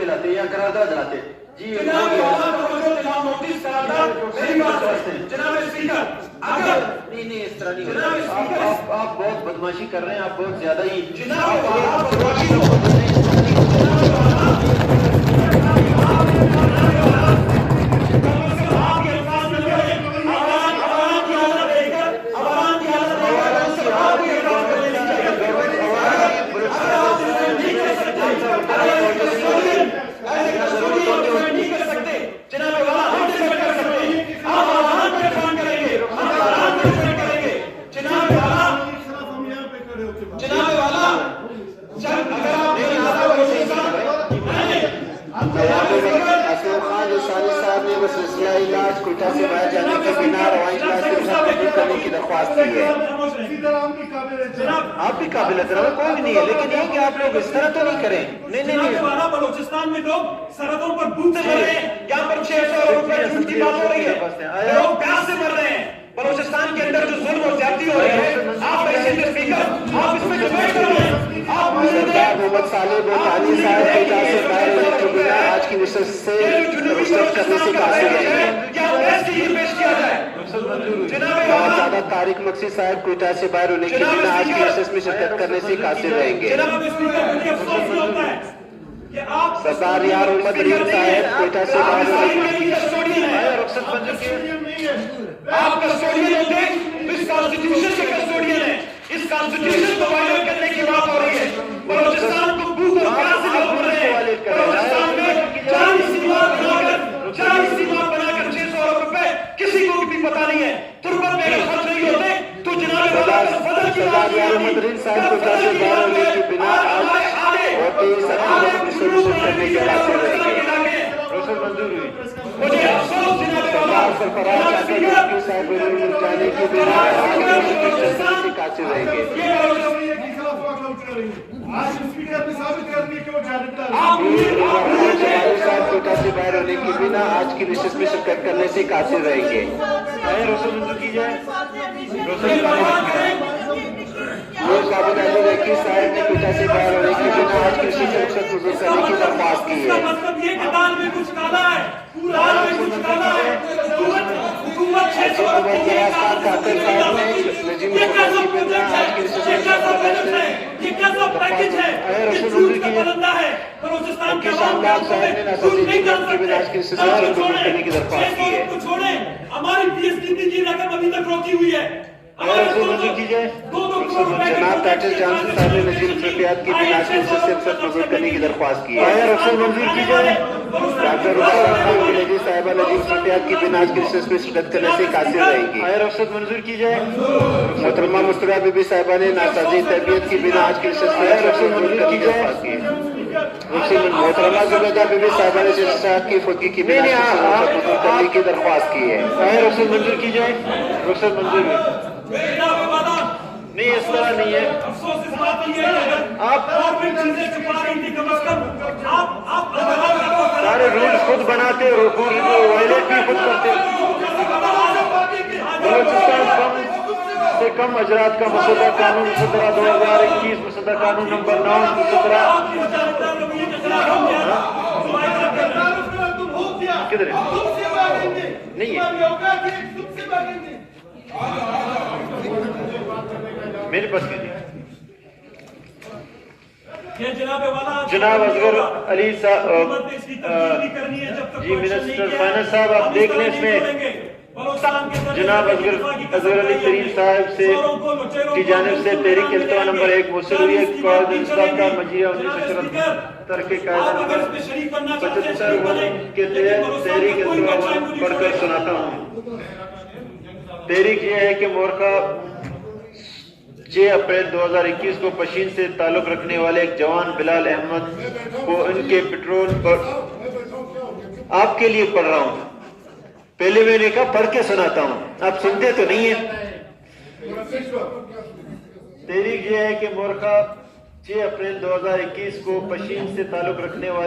दिलाते या करारदाद दिलाते जी। नोटिस करा था मेरी बात जनाब स्पीकर, अगर नहीं इस तरह नहीं होगा। आप बहुत बदमाशी कर रहे हैं, आप बहुत ज्यादा ही इलाज कोटा से बाहर जाने के बिना रवाई इलाज के साथ करने की दरख्वास्त की है। आप भी काबिल एहतराम कोई भी नहीं है, लेकिन ये कि आप लोग इस तरह तो नहीं करें। नहीं बलोचिस्तान में लोग सड़कों पर भूखे मर रहे हैं, यहाँ पर 600 रुपए की बात हो रही है, लोग प्यास से मर रहे हैं। बलोचिस्तान के अंदर जो जुल्म और ज्यादती हो रही है, आप ऐसे स्पीकर आप इसमें जवाब कर रहे हैं। सरदार मोहम्मद साले बोटानी साहब कोटा से बाहर होने के बिना आज की रिसर्च से रिसर्च करने से कासिर रहेंगे। और ज्यादा तारिक मक्सी साहब कोटा से बाहर होने के बिना आज की रिसर्च में शिरकत करने से कासिर रहेंगे। सरदार यार मोहम्मद रहीम साहब कोटा से बाहर आप कस्टोडियन होते, इस कॉन्स्टिट्यूशन के कस्टोडियन है, इस कॉन्स्टिट्यूशन को वायलेट करने की बात हो रही है। बलोचिस्तान को भूख और प्यास से लोग मर रहे हैं। बलोचिस्तान में 40 सीमा बनाकर 600 रुपए किसी को भी पता नहीं है। तुरबत में अगर खर्च नहीं होते तो जनाब सरदार यार मोहम्मद रहीम साहब कोटा से बाहर होने के बिना आज करने के बाद मंजूर हुई। मुझे अफसोस सरदार सरफराज साहब जाने के बिना कासिर रहेंगे। साहब कोटा से बाहर होने के बिना आज की रिसर्च में शिरकत करने से कासिर रहेंगे। रोशन मंजूर की जाए। साहब ने कोटा से बाहर होने के बिना आज की रिसर्च मंजूर करने की दरख्वास्त की है। हमारी पीएचडी की रकम अभी तक रोकी हुई है। जनाब टाइटल जॉनसन साहब ने नजीर रुपयात की बिना से मंजूर करने की दरख्वास्त की है। मंजूर की जाए। डॉक्टर साहिबा नजीर रुपयात की बिना की रिसर्च में शिरकत करने से कासिर रहेंगी। रुखसत मंजूर की जाए। मोहतरमा मुस्तफा बीबी साहिबा ने नासाजी तरबियत की बिना आज की रिसर्च में मंजूर करने की दरख्वास्त की है। मोहतरमा जुबैदा बीबी साहिबा ने की फुर्गी की बिना मंजूर करने की दरख्वास्त की है। रुखसत मंजूर की जाए। रुखसत मंजूर नहीं, इस तरह नहीं है। अफसोस इस बात की है आप चीजें छुपा रही थी, कम से कम आप सारे रूल्स खुद बनाते और वायलेट भी खुद करते। बलोचिस्तान कम से कम अजरात का मसौदा कानून मुसद्दरा 2021 मुसद्दरा कानून नंबर 9 मुसद्दरा किधर है? नहीं है मेरे पास नहीं। जनाब असगर अली साहब जी मिनिस्टर फाइनेंस साहब आप देख लें इसमें जनाब असगर अली तरीन साहब से की जानिब से तहरीक इल्तवा नंबर 1 मुसर हुई है। कॉल इंसाफ का मजीरा 1974 के कायदा नंबर 75 के तहत तहरीक इल्तवा पढ़कर सुनाता हूँ। तहरीक यह है कि मोरखा 6 अप्रैल 2021 को पशीन से ताल्लुक रखने वाले एक जवान बिलाल अहमद को इनके पेट्रोल पर आपके लिए पढ़ रहा हूं। पहले मैंने कहा पढ़ के सुनाता हूं, आप सुनते तो नहीं है। तहरीक यह है कि मोरखा 6 अप्रैल 2021 को पशीन से ताल्लुक रखने वाले